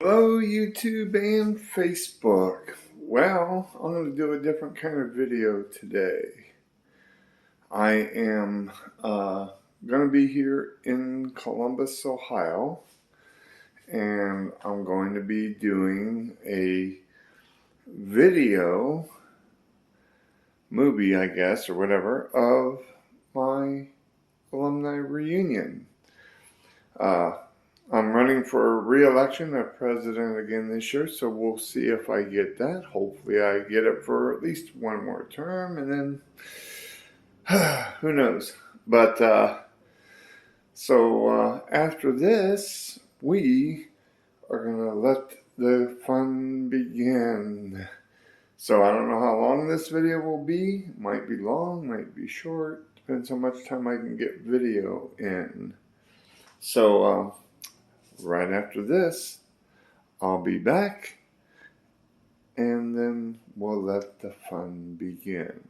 Hello YouTube and Facebook. Well, I'm going to do a different kind of video today. I am going to be here in Columbus, Ohio, and I'm going to be doing a video movie, I guess, or whatever, of my alumni reunion. I'm running for re-election of president again this year, so we'll see if I get that. Hopefully I get it for at least one more term, and then who knows. But after this, we are going to let the fun begin. So I don't know how long this video will be. Might be long, might be short. Depends how much time I can get video in. So right after this, I'll be back, and then we'll let the fun begin.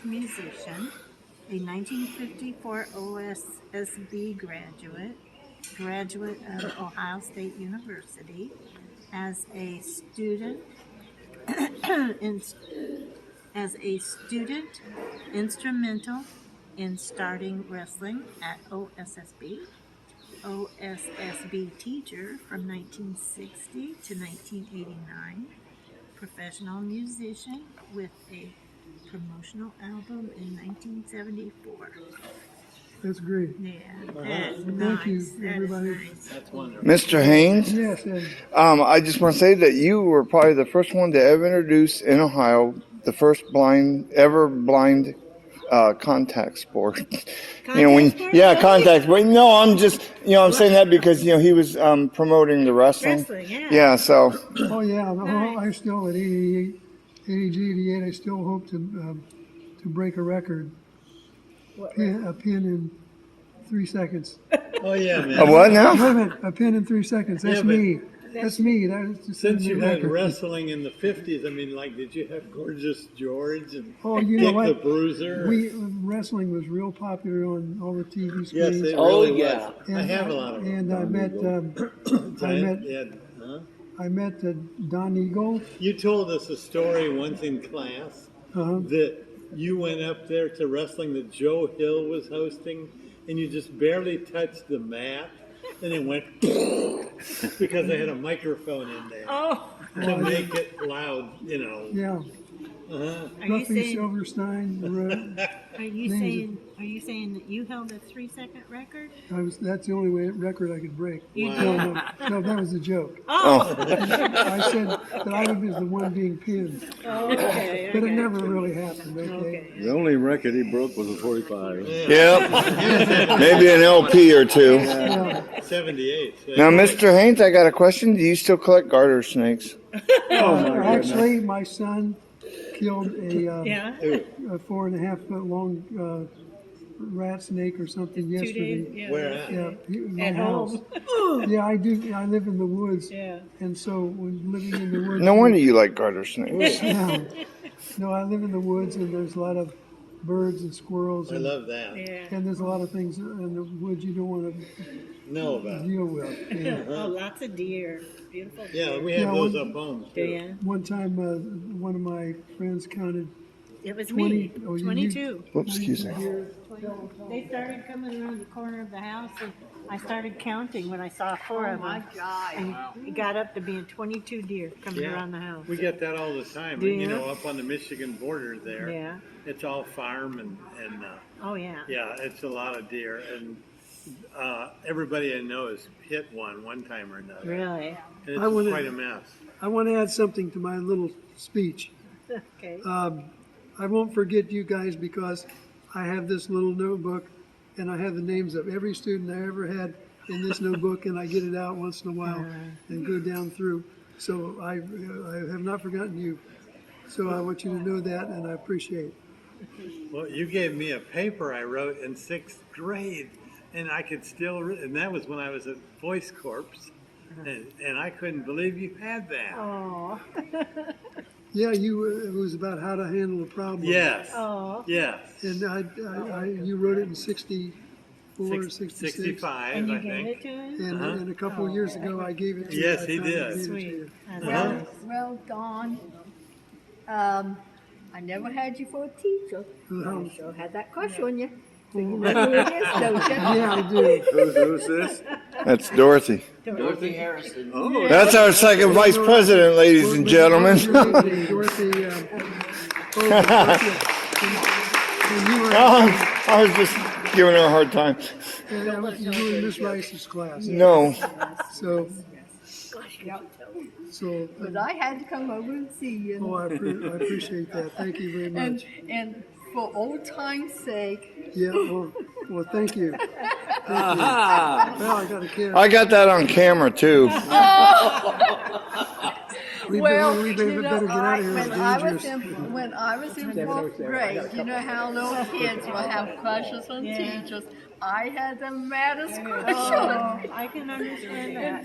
Musician, a 1954 OSSB graduate of Ohio State University, as a student instrumental in starting wrestling at OSSB teacher from 1960 to 1989, professional musician with a promotional album in 1974. That's great. Yeah, Thank nice. you, everybody. Nice. That's wonderful. Mr. Haynes? Yes, Ed. I just want to say that you were probably the first one to ever introduce in Ohio the first ever blind contact sport. Contact sport. No, I'm just, I'm saying that because, he was promoting the wrestling. Wrestling, yeah. Yeah, so. Oh, yeah. Nice. I still, at 88, I still hope to break a record. A pin in 3 seconds. Oh yeah, man. A what now? Wait a minute, a pin in 3 seconds. That's Yeah, but me. That's me. That's just Since you had record. wrestling in the 50s, I mean, like, did you have Gorgeous George and Oh, you know Dick what? the Bruiser? Wrestling was real popular on all the TV screens. Yes, it Oh, really yeah. was. I have a lot of them. And I met I met Don Eagle. You told us a story once in class that you went up there to wrestling that Joe Hill was hosting, and you just barely touched the mat, and it went because they had a microphone in there to make it loud, Yeah. Are you Ruffy saying? Silverstein. Are you saying? Are you saying that you held a 3-second record? That's the only record I could break. You Wow. No, that was a joke. Oh. I said that I was the one being pinned, Okay. but it never really happened. Okay. Okay. The only record he broke was a 45. Yep. Maybe an LP or two. Yeah. 78. So Now, Mr. Haynes, I got a question. Do you still collect garter snakes? Actually, my son killed a Yeah. 4.5 foot long rat snake or something 2 yesterday. days. Yeah. Where at? Yeah, my At house. home. Yeah, I do. I live in the woods, Yeah. and so when living in the woods. No wonder you like garter snakes. Yeah. No, I live in the woods, and there's a lot of birds and squirrels, I and, love that. Yeah. and there's a lot of things in the woods you don't want Know to about it. deal with. Yeah. Oh, lots of deer. Beautiful. Yeah, Deer. we have Yeah, those one- up home. Do too. you? One time, one of my friends counted It was 20 me. oh, you- 22. Whoops, excuse me. They started coming around the corner of the house, and I started counting when I saw 4 of them. Oh my God! And it got up to being 22 deer coming Yeah. around the house. We get that all the time. Do you? Up on the Michigan border there. Yeah. It's all farm and Oh yeah. yeah, it's a lot of deer. And everybody I know has hit one time or another. Really? And I it's wouldn't- quite a mess. I want to add something to my little speech. Okay. I won't forget you guys because I have this little notebook and I have the names of every student I ever had in this notebook, and I get it out once in a while and go down through. So I have not forgotten you. So I want you to know that, and I appreciate it. Well, you gave me a paper I wrote in 6th grade and I could still, and that was when I was at Voice Corps, and I couldn't believe you had that. Oh, Yeah, it was about how to handle a problem. Yes, oh. yes. And you wrote it in 64, 66. 65, And you I gave think. it to him? And a couple of years ago, I gave it to you. Yes, I he finally did. gave it to Sweet. you. That's Uh-huh. nice. Well, Don, I never had you for a teacher. Uh-huh. I sure had that crush on you. So you know who it is, don't you? Yeah, I do. Who's this? That's Dorothy. Dorothy Harrison. Oh, That's our second vice president, ladies and gentlemen. Dorothy, Dorothy, when you were, I was just giving her a hard time. you were in Miss Rice's class. No. So, But I had to come over and see you. oh, I appreciate that. Thank you very much. And for old time's sake, Yeah, well, thank you. Thank you. Well, I got a kid. I got that on camera too. We well, better you know, get out of here. It's dangerous. when I was in fourth grade, you know how little kids will have crushes on teachers. I had the maddest crush on Oh, I can understand that.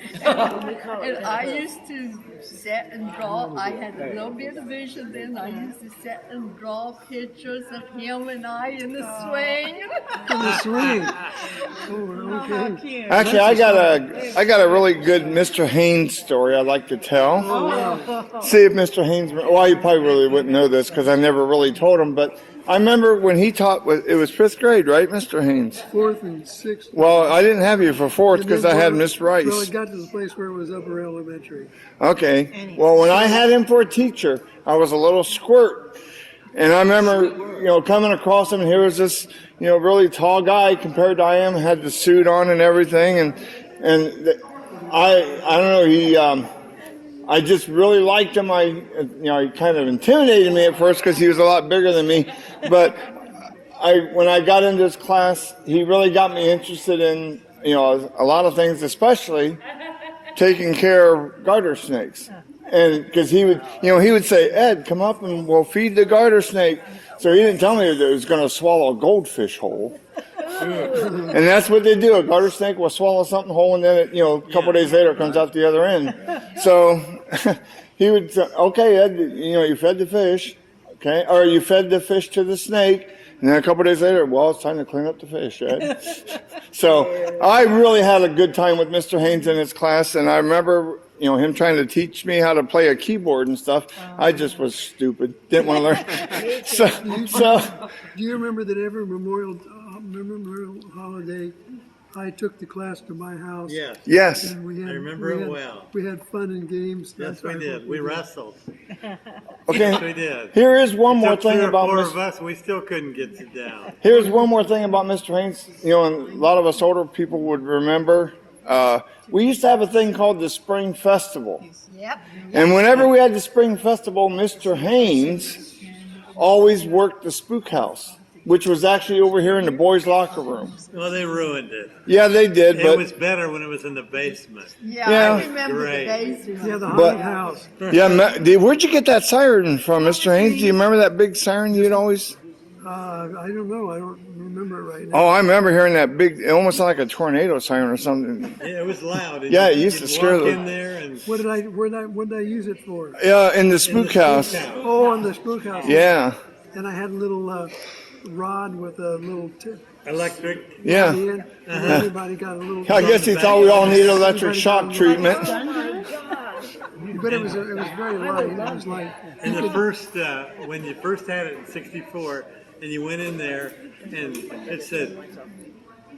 And I used to sit and draw. I had a little bit of vision then. I used to sit and draw pictures of him and I in the swing. In the swing. Oh, How okay. cute. Actually, I got a really good Mr. Haynes story I'd like to tell. See if Mr. Haynes, well, you probably really wouldn't know this because I never really told him, but I remember when he taught, it was fifth grade, right, Mr. Haynes? Fourth and sixth. Well, I didn't have you for fourth because I had Miss Well, Rice. it got to the place where it was upper elementary. Okay. Well, when I had him for a teacher, I was a little squirt. And I remember, coming across him, and here was this, really tall guy compared to I am, had the suit on and everything. I don't know, I just really liked him. He kind of intimidated me at first because he was a lot bigger than me. But when I got into his class, he really got me interested in, a lot of things, especially taking care of garter snakes. And because he would say, Ed, come up and we'll feed the garter snake. So he didn't tell me that it was going to swallow a goldfish whole. And that's what they do. A garter snake will swallow something whole, and then a couple days later it comes out the other end. So he would say, okay, Ed, you fed the fish, okay, or you fed the fish to the snake, and then a couple days later, well, it's time to clean up the fish, Ed. So I really had a good time with Mr. Haynes in his class, and I remember him trying to teach me how to play a keyboard and stuff. I just was stupid, didn't want to learn. So Do you remember that every Memorial holiday, I took the class to my house? Yes, yes. And we had, I remember we it had- well. We had fun and games. Yes, That's we what did. We wrestled. Okay. Yes, we did. Here is one more Took three thing or about four Mr. of us, we still couldn't get you down. Here's one more thing about Mr. Haynes. And a lot of us older people would remember. We used to have a thing called the Spring Festival. Yep. And whenever we had the Spring Festival, Mr. Haynes always worked the spook house, which was actually over here in the boys' locker room. Well, they ruined it. Yeah, they did, It but was better when it was in the basement. Yeah, Yeah. I remember Great. the days. Yeah, the But- haunted house. where'd you get that siren from, Mr. Haynes? Do you remember that big siren you'd always? I don't know. I don't remember it right now. Oh, I remember hearing that big, it almost sounded like a tornado siren or something. Yeah, it was loud. And Yeah, it you used could to scare walk them. in there and What did I use it for? Yeah, in the spook house. Oh, in the spook house. Yeah, And I had a little rod with a little tip electric. yeah. in, and everybody got a little. I guess he thought we all needed electric shock treatment. But it was very light. It was like And the first, when you first had it in '64, and you went in there, and it said,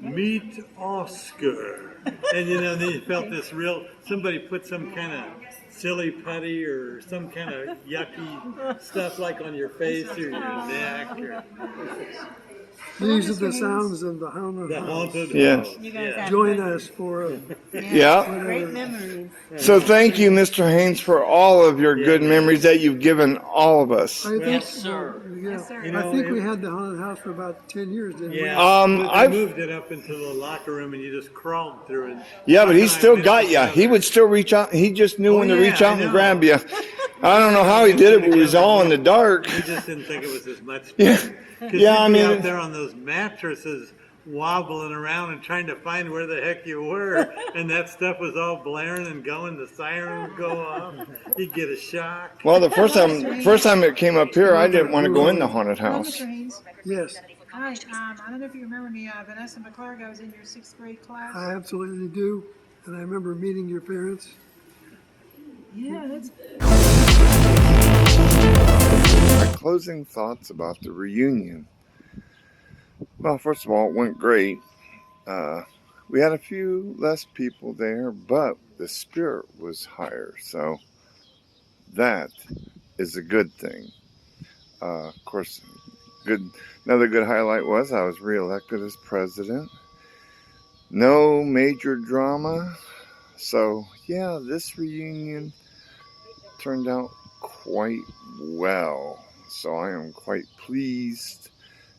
"Meet Oscar," and then you felt this somebody put some kind of silly putty or some kind of yucky stuff like on your face or your neck or these are the sounds of the haunted the house. haunted Yes. house. You guys have Join good- us for Yeah. great memories. So thank you, Mr. Haynes, for all of your good memories that you've given all of us. I think, Yes, sir. Yeah, You know, I think we it- had the haunted house for about 10 years, didn't we? Yeah, They they I've- moved it up into the locker room and you just crawled through it. Yeah, but he Mike and I still missed got each you. other. He would still reach out. He just knew Oh, when to yeah, reach out I and know. grab you. I don't know how he did it, but he was all in the dark. We just didn't think it was as much Yeah. fun. 'Cause Yeah, you'd I be mean- out there on those mattresses wobbling around and trying to find where the heck you were. And that stuff was all blaring and going. The siren would go off. You'd get a shock. Well, the first time it came up here, I didn't want to go in the haunted Hello, house. Mr. Haynes. Yes, Hi, I don't know if you remember me, Vanessa McClark. I was in your 6th grade class. I absolutely do. And I remember meeting your parents. Yeah, that's My closing thoughts about the reunion. Well, first of all, it went great. We had a few less people there, but the spirit was higher. So that is a good thing. Of course, another good highlight was I was reelected as president. No major drama. So yeah, this reunion turned out quite well. So I am quite pleased,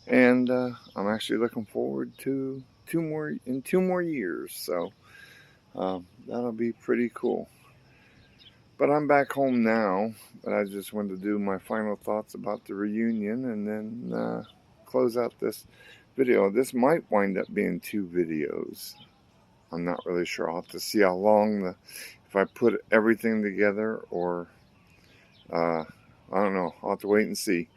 and I'm actually looking forward to two more years. So that'll be pretty cool. But I'm back home now, but I just wanted to do my final thoughts about the reunion and then close out this video. This might wind up being 2 videos. I'm not really sure. I'll have to see how long, if I put everything together, or I don't know. I'll have to wait and see,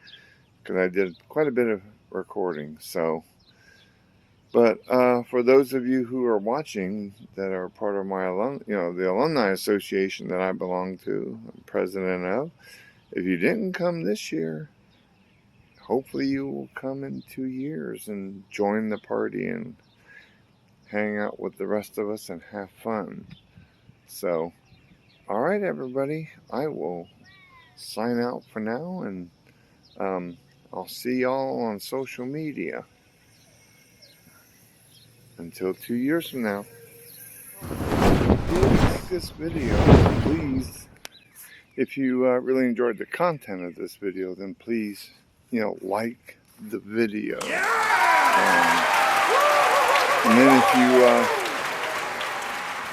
because I did quite a bit of recording. So, but for those of you who are watching that are part of my the alumni association that I belong to, I'm president of. If you didn't come this year, hopefully you will come in 2 years and join the party and hang out with the rest of us and have fun. So, all right, everybody, I will sign out for now, and I'll see y'all on social media. Until 2 years from now. If you like this video, please, if you really enjoyed the content of this video, then please, like the video. And then if you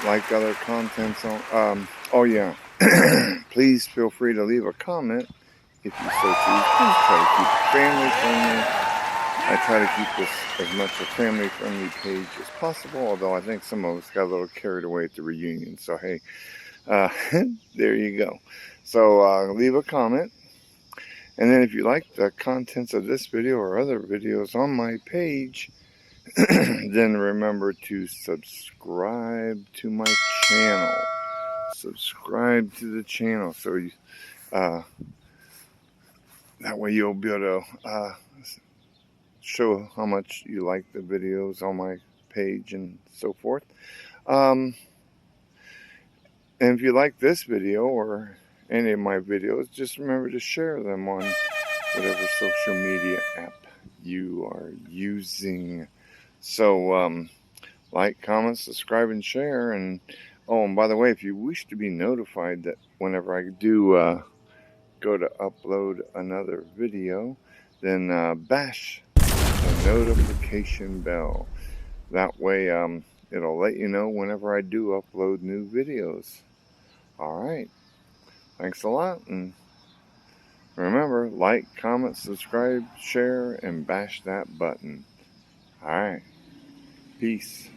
like other contents oh yeah, please feel free to leave a comment if you so choose. Please try to keep it family friendly. I try to keep this as much a family friendly page as possible, although I think some of us got a little carried away at the reunion. So hey, there you go. So leave a comment. And then if you like the contents of this video or other videos on my page, then remember to subscribe to my channel. Subscribe to the channel, so you, that way you'll be able to show how much you like the videos on my page and so forth. And if you like this video or any of my videos, just remember to share them on whatever social media app you are using. So like, comment, subscribe, and share. And oh, and by the way, if you wish to be notified that whenever I do go to upload another video, then bash the notification bell. That way it'll let you know whenever I do upload new videos. Alright, thanks a lot, and remember, like, comment, subscribe, share, and bash that button. Alright, peace.